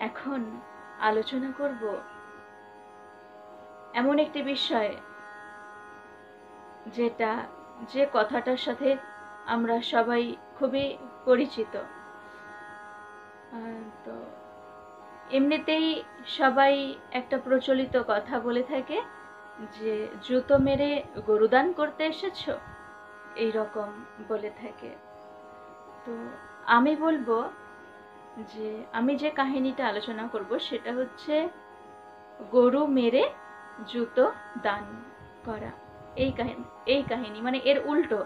এখন আলোচনা করব এমন একটি বিষয় যে কথাটার সাথে আমরা সবাই খুবই পরিচিত। তো এমনিতেই সবাই একটা প্রচলিত কথা বলে থাকে যে জুতো মেরে গরুদান করতে এসেছো, এই রকম বলে থাকে। তো আমি বলবো যে আমি যে কাহিনীটা আলোচনা করব সেটা হচ্ছে গরু মেরে জুতো দান করা। এই কাহিনী মানে এর উল্টো,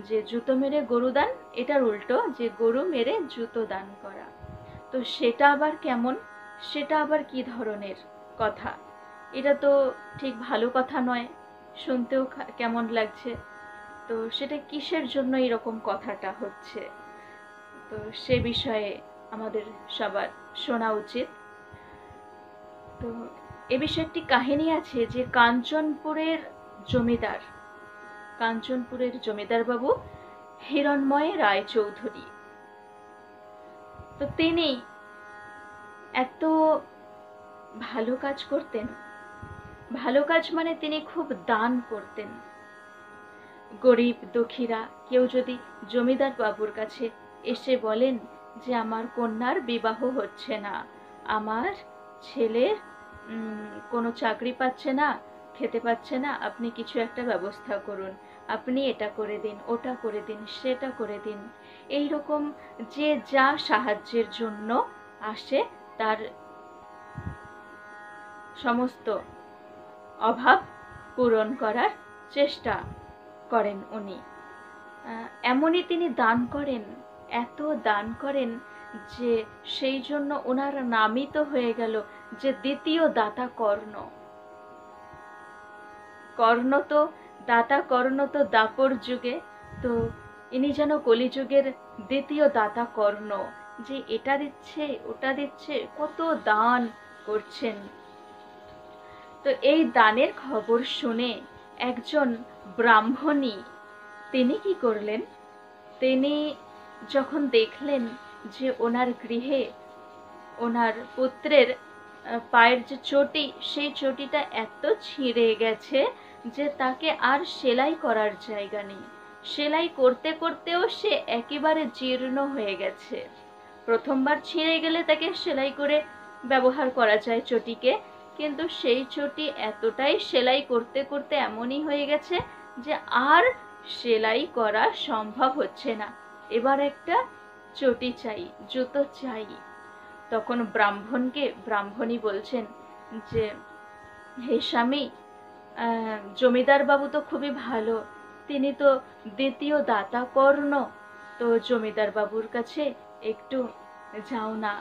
যে জুতো মেরে গরু দান, এটার উল্টো যে গরু মেরে জুতো দান করা। তো সেটা আবার কেমন, সেটা আবার কি ধরনের কথা? এটা তো ঠিক ভালো কথা নয়, শুনতেও কেমন লাগছে। তো সেটা কিসের জন্য এরকম কথাটা হচ্ছে, তো সে বিষয়ে আমাদের সবার শোনা উচিত। তো এ বিষয়ে একটি কাহিনী আছে যে কাঞ্চনপুরের জমিদার বাবু হিরণময় রায়চৌধুরী, তো তিনি এত ভালো কাজ করতেন, ভালো কাজ মানে তিনি খুব দান করতেন। গরিব দুঃখীরা কেউ যদি জমিদার বাবুর কাছে এসে বলেন যে আমার কন্যার বিবাহ হচ্ছে না, আমার ছেলের কোনো চাকরি পাচ্ছে না, খেতে পাচ্ছে না, আপনি কিছু একটা ব্যবস্থা করুন, আপনি এটা করে দিন, ওটা করে দিন, সেটা করে দিন, এই রকম যে যা সাহায্যের জন্য আসে তার সমস্ত অভাব পূরণ করার চেষ্টা করেন উনি। এমনই তিনি দান করেন, এত দান করেন যে সেই জন্য ওনার নামই তো হয়ে গেল যে দ্বিতীয় দাতা কর্ণ। কর্ণ তো দাপর যুগে, তো ইনি যেন কলিযুগের দ্বিতীয় দাতা কর্ণ, যে এটা দিচ্ছে ওটা দিচ্ছে, কত দান করছেন। তো এই দানের খবর শুনে একজন ব্রাহ্মণী তিনি কি করলেন, তিনি যখন দেখলেন যে ওনার গৃহে ওনার পুত্রের পায়ের যে চটি, সেই চটিটা এত ছিঁড়ে গেছে যে তাকে আর সেলাই করার জায়গা নেই, সেলাই করতে করতেও সে একেবারে জীর্ণ হয়ে গেছে। প্রথমবার ছিঁড়ে গেলে তাকে সেলাই করে ব্যবহার করা যায় চটিকে, কিন্তু সেই চটি এতটাই সেলাই করতে করতে এমনই হয়ে গেছে যে আর সেলাই করা সম্ভব হচ্ছে না, এবার একটা চটি চাই, জুতো চাই। তখন ব্রাহ্মণী বলছেন যে হে স্বামী, জমিদার বাবু তো খুবই ভালো, তিনি তো দ্বিতীয় দাতা কর্ণ, তো জমিদার বাবুর কাছে একটু যাও না,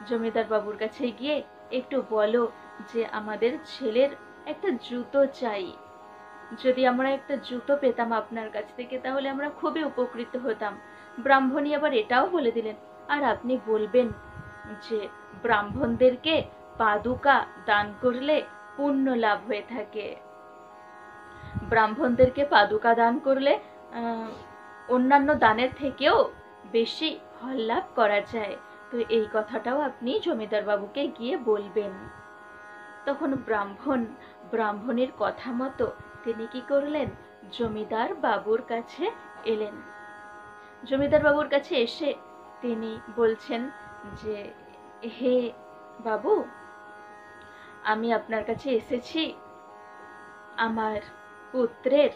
জমিদার বাবুর কাছে গিয়ে একটু বলো যে আমাদের ছেলের একটা জুতো চাই, যদি আমরা একটা জুতো পেতাম আপনার কাছ থেকে তাহলে আমরা খুবই উপকৃত হতাম। ব্রাহ্মণী আবার এটাও বলে দিলেন, আর আপনি বলবেন যে ব্রাহ্মণদেরকে পাদুকা দান করলে পুণ্য লাভ হয়ে থাকে, ব্রাহ্মণদেরকে পাদুকা দান করলে অন্যান্য দানের থেকেও বেশি ফল লাভ করা যায়, তো এই কথাটাও আপনি জমিদার বাবুকে গিয়ে বলবেন। তখন ব্রাহ্মণের কথা মতো তিনি কি করলেন, জমিদার বাবুর কাছে এলেন। জমিদার বাবুর কাছে এসে তিনি বলছেন যে হে বাবু, আমি আপনার কাছে এসেছি, আমার পুত্রের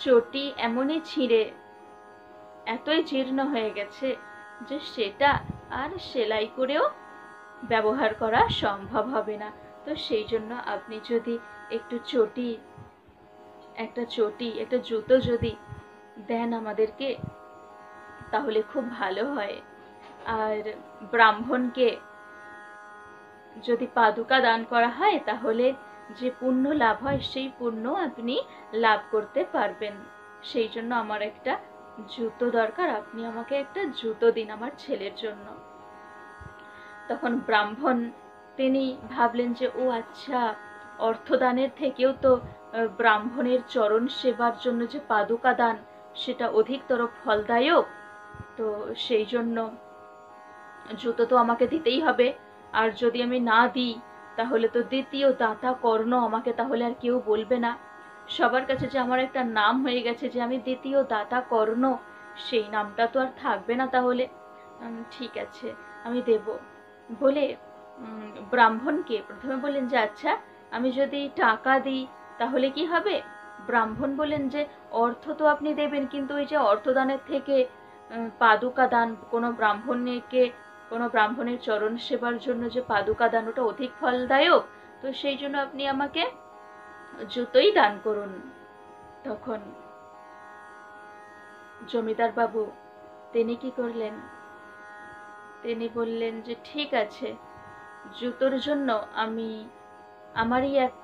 চটি এমনই ছিঁড়ে এতই জীর্ণ হয়ে গেছে যে সেটা আর সেলাই করেও ব্যবহার করা সম্ভব হবে না, তো সেই জন্য আপনি যদি একটু একটা জুতো যদি দেন আমাদেরকে তাহলে খুব ভালো হয়। আর ব্রাহ্মণকে যদি পাদুকা দান করা হয় তাহলে যে পুণ্য লাভ হয় সেই পুণ্য আপনি লাভ করতে পারবেন, সেই জন্য আমার একটা জুতো দরকার, আপনি আমাকে একটা জুতো দিন আমার ছেলের জন্য। তখন ব্রাহ্মণ তিনি ভাবলেন যে ও আচ্ছা, অর্থদানের থেকেও তো ব্রাহ্মণের চরণ সেবার জন্য যে পাদুকা দান সেটা অধিকতর ফলদায়ক, তো সেই জন্য জুতো তো আমাকে দিতেই হবে, আর যদি আমি না দিই তাহলে তো দ্বিতীয় দাতা কর্ণ আমাকে তাহলে আর কেউ বলবে না। সবার কাছে যে আমার একটা নাম হয়ে গেছে যে আমি দ্বিতীয় দাতা কর্ণ, সেই নামটা তো আর থাকবে না তাহলে। ঠিক আছে, আমি দেব বলে ব্রাহ্মণকে প্রথমে বললেন যে আচ্ছা, আমি যদি টাকা দিই তাহলে কি হবে? ব্রাহ্মণ বললেন যে অর্থ তো আপনি দেবেন, কিন্তু ওই যে অর্থদানের থেকে পাদুকা দান, কোনো ব্রাহ্মণের চরণ সেবার জন্য যে পাদুকা দান, ওটা অধিক ফলদায়ক, তো সেই জন্য আপনি আমাকে জুতোই দান করুন। তখন জমিদার বাবু তিনি কি করলেন, তিনি বললেন যে ঠিক আছে, জুতোর জন্য আমি আমারই এক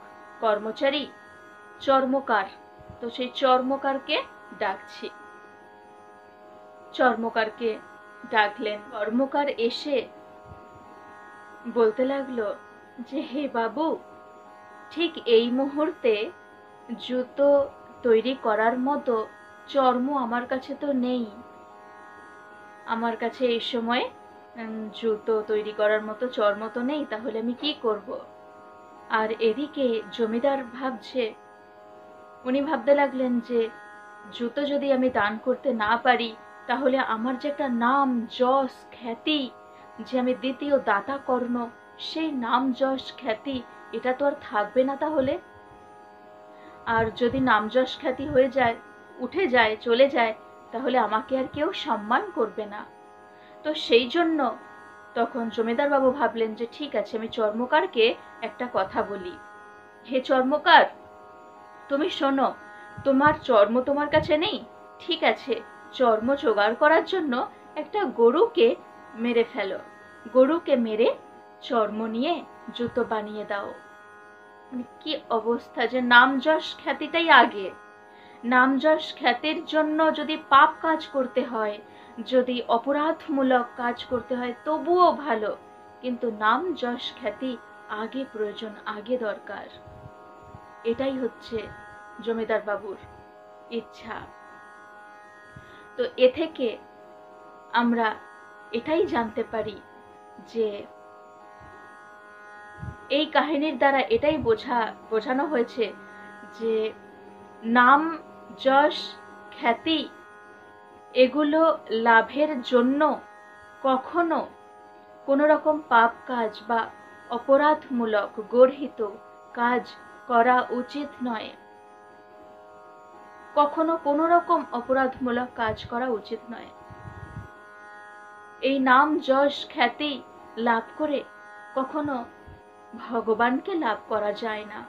কর্মচারী চর্মকার, তো সেই চর্মকারকে ডাকছি। চর্মকারকে ডাকলেন। চর্মকার এসে বলতে লাগলো যে হে বাবু, ঠিক এই মুহূর্তে জুতো তৈরি করার মতো চর্ম আমার কাছে তো নেই, আমার কাছে এই সময় জুতো তৈরি করার মতো চর্ম তো নেই, তাহলে আমি কি করব? আর এদিকে জমিদার উনি ভাবতে লাগলেন যে জুতো যদি আমি দান করতে না পারি তাহলে আমার যে একটা নাম যশ খ্যাতি, যে আমি দ্বিতীয় দাতা কর্ণ, সেই নাম যশ খ্যাতি এটা তো আর থাকবে না তাহলে। আর যদি নাম যশ খ্যাতি হয়ে যায়, উঠে যায়, চলে যায়, তাহলে আমাকে আর কেউ সম্মান করবে না। তো সেই জন্য তখন জমিদার বাবু ভাবলেন যে ঠিক আছে, আমি চর্মকারকে একটা কথা বলি। হে চর্মকার, তুমি শোনো, তোমার চর্ম তোমার কাছে নেই, ঠিক আছে, চর্ম জোগাড় করার জন্য একটা গরুকে মেরে ফেলো, গরুকে মেরে চর্ম নিয়ে জুতো বানিয়ে দাও। কি অবস্থা, যে নাম যশ খ্যাতিটাই আগে। নাম যশ খ্যাতির জন্য যদি পাপ কাজ করতে হয়, যদি অপরাধমূলক কাজ করতে হয় তবুও ভালো, কিন্তু নাম যশ খ্যাতি আগে প্রয়োজন, আগে দরকার। এটাই হচ্ছে জমিদার বাবুর ইচ্ছা। তো এ থেকে আমরা এটাই জানতে পারি যে এই কাহিনীর দ্বারা এটাই বোঝানো হয়েছে যে নাম যশ খ্যাতি এগুলো লাভের জন্য কখনো কোনো রকম পাপ কাজ বা অপরাধমূলক গর্হিত কাজ করা উচিত নয়, কখনো কোনো রকম অপরাধমূলক কাজ করা উচিত নয়। এই নাম যশ খ্যাতি লাভ করে কখনো ভগবানকে লাভ করা যায় না।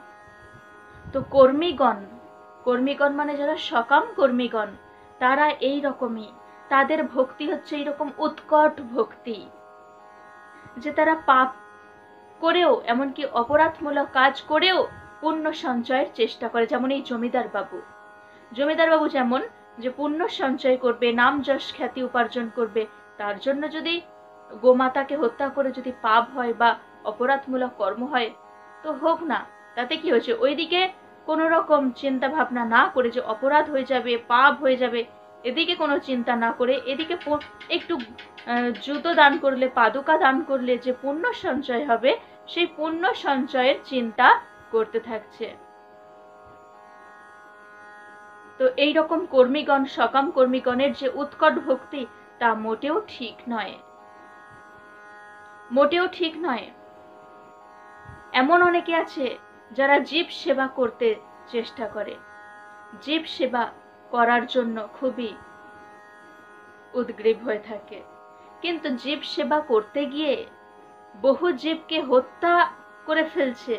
তো কর্মীগণ মানে যারা সকাম কর্মীগণ, তারা এই রকমই, তাদের ভক্তি হচ্ছে এইরকম উৎকট ভক্তি, যে তারা পাপ করেও, এমনকি অপরাধমূলক কাজ করেও পুণ্য সঞ্চয়ের চেষ্টা করে। যেমন এই জমিদার বাবু যেমন যে পুণ্য সঞ্চয় করবে, নাম যশ খ্যাতি উপার্জন করবে, তার জন্য যদি গোমাতাকে হত্যা করে যদি পাপ হয় বা অপরাধমূলক কর্ম হয় তো হোক না, তাতে কি হয়েছে? ওইদিকে কোনো রকম চিন্তা ভাবনা না করে যে অপরাধ হয়ে যাবে, পাপ হয়ে যাবে, এদিকে কোনো চিন্তা না করে এদিকে একটু জুতো দান করলে, পাদুকা দান করলে যে পুণ্য সঞ্চয় হবে, সেই পুণ্য সঞ্চয়ের চিন্তা করতে থাকছে। তো এইরকম কর্মীগণ, সকাম কর্মীগণের যে উৎকট ভক্তি, তা মোটেও ঠিক নয়, মোটেও ঠিক নয়। এমন অনেকে আছে যারা জীব সেবা করতে চেষ্টা করে, জীব সেবা করার জন্য খুবই উদ্গ্রীব হয়ে থাকে, কিন্তু জীব সেবা করতে গিয়ে বহু জীবকে হত্যা করে ফেলছে,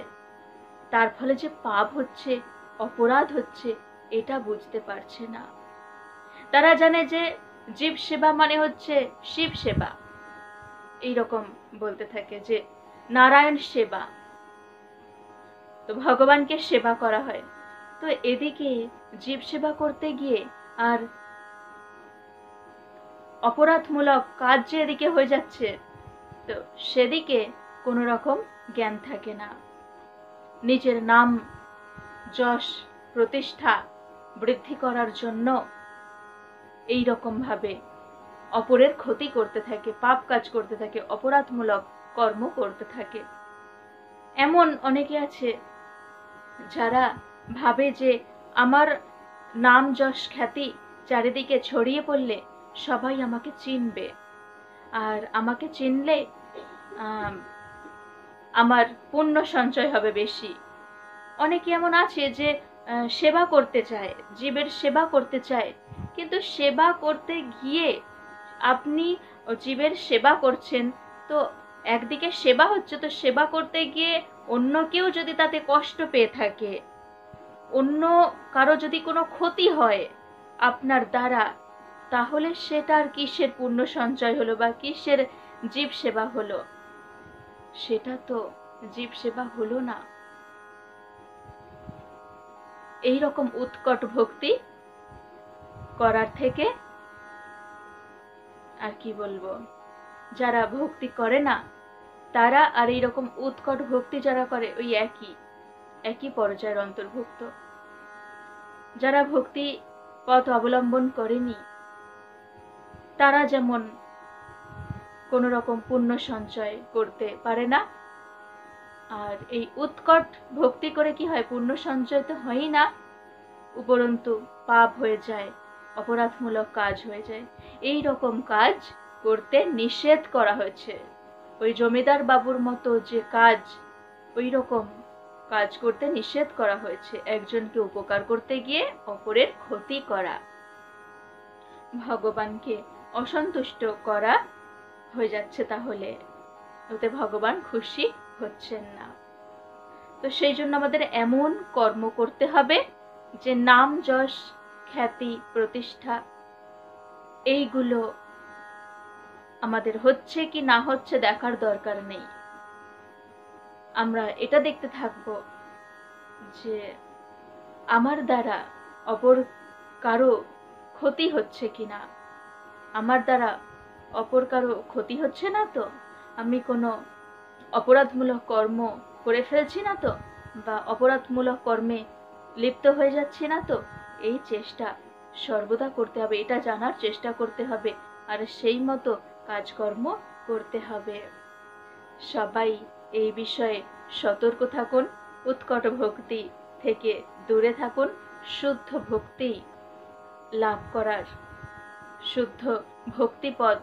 তার ফলে যে পাপ হচ্ছে, অপরাধ হচ্ছে, এটা বুঝতে পারছে না। তারা জানে যে জীব সেবা মানে হচ্ছে শিব সেবা, এইরকম বলতে থাকে যে নারায়ণ সেবা, তো ভগবানকে সেবা করা হয়। তো এদিকে জীব সেবা করতে গিয়ে আর অপরাধমূলক কাজ যে এদিকে হয়ে যাচ্ছে, তো সেদিকে কোনো রকম জ্ঞান থাকে না। নিজের নাম যশ প্রতিষ্ঠা বৃদ্ধি করার জন্য এই রকম ভাবে অপরের ক্ষতি করতে থাকে, পাপ কাজ করতে থাকে, অপরাধমূলক কর্ম করতে থাকে। এমন অনেকে আছে যারা ভাবে যে আমার নাম যশ খ্যাতি চারিদিকে ছড়িয়ে পড়লে সবাই আমাকে চিনবে, আর আমাকে চিনলে আমার পুণ্য সঞ্চয় হবে বেশি। অনেকে এমন আছে যে সেবা করতে চায়, জীবের সেবা করতে চায়, কিন্তু সেবা করতে গিয়ে আপনি জীবের সেবা করছেন, তো একদিকে সেবা হচ্ছে, তো সেবা করতে গিয়ে অন্য কেউ যদি তাতে কষ্ট পেয়ে থাকে, অন্য কারো যদি কোনো ক্ষতি হয় আপনার দ্বারা, তাহলে সেটার কিসের পুণ্য সঞ্চয় হলো বা কিসের জীব সেবা হলো? সেটা তো জীব সেবা হলো না। এই রকম উৎকট ভক্তি করার থেকে আর কি বলবো, যারা ভক্তি করে না তারা আর এইরকম উৎকট ভক্তি যারা করে ওই একই পর্যায়ের অন্তর্ভুক্ত। যারা ভক্তি পথ অবলম্বন করেনি তারা যেমন কোনো রকম পুণ্য সঞ্চয় করতে পারে না, আর এই উৎকট ভক্তি করে কি হয়, পুণ্য সঞ্চয় তো হয়ই না, উপরন্তু পাপ হয়ে যায়, অপরাধমূলক কাজ হয়ে যায়। এই রকম কাজ করতে নিষেধ করা হয়েছে। ওই জমিদার বাবুর মতো যে কাজ, ওই রকম কাজ করতে নিষেধ করা হয়েছে। একজনকে উপকার করতে গিয়ে অপরের ক্ষতি করা, ভগবানকে অসন্তুষ্ট করা হয়ে যাচ্ছে, তাহলে ওতে ভগবান খুশি হচ্ছেন না। তো সেই জন্য আমাদের এমন কর্ম করতে হবে যে নাম যশ খ্যাতি প্রতিষ্ঠা এইগুলো আমাদের হচ্ছে কি না হচ্ছে দেখার দরকার নেই। আমরা এটা দেখতে থাকবো যে আমার দ্বারা অপর কারো ক্ষতি হচ্ছে কিনা, আমার দ্বারা অপর কারো ক্ষতি হচ্ছে না তো, আমি কোনো অপরাধমূলক কর্ম করে ফেলছি না তো, বা অপরাধমূলক কর্মে লিপ্ত হয়ে যাচ্ছি না তো, এই চেষ্টা সর্বদা করতে হবে, এটা জানার চেষ্টা করতে হবে, আর সেই মতো কাজকর্ম করতে হবে। সবাই এই বিষয়ে সতর্ক থাকুন, উৎকট ভক্তি থেকে দূরে থাকুন, শুদ্ধ ভক্তি লাভ করার, শুদ্ধ ভক্তিপথ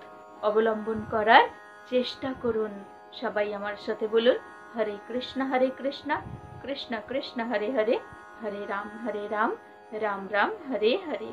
অবলম্বন করার চেষ্টা করুন। সবাই আমার সাথে বলুন, হরে কৃষ্ণ কৃষ্ণ কৃষ্ণ হরে হরে, হরে রাম রাম রাম হরে হরে।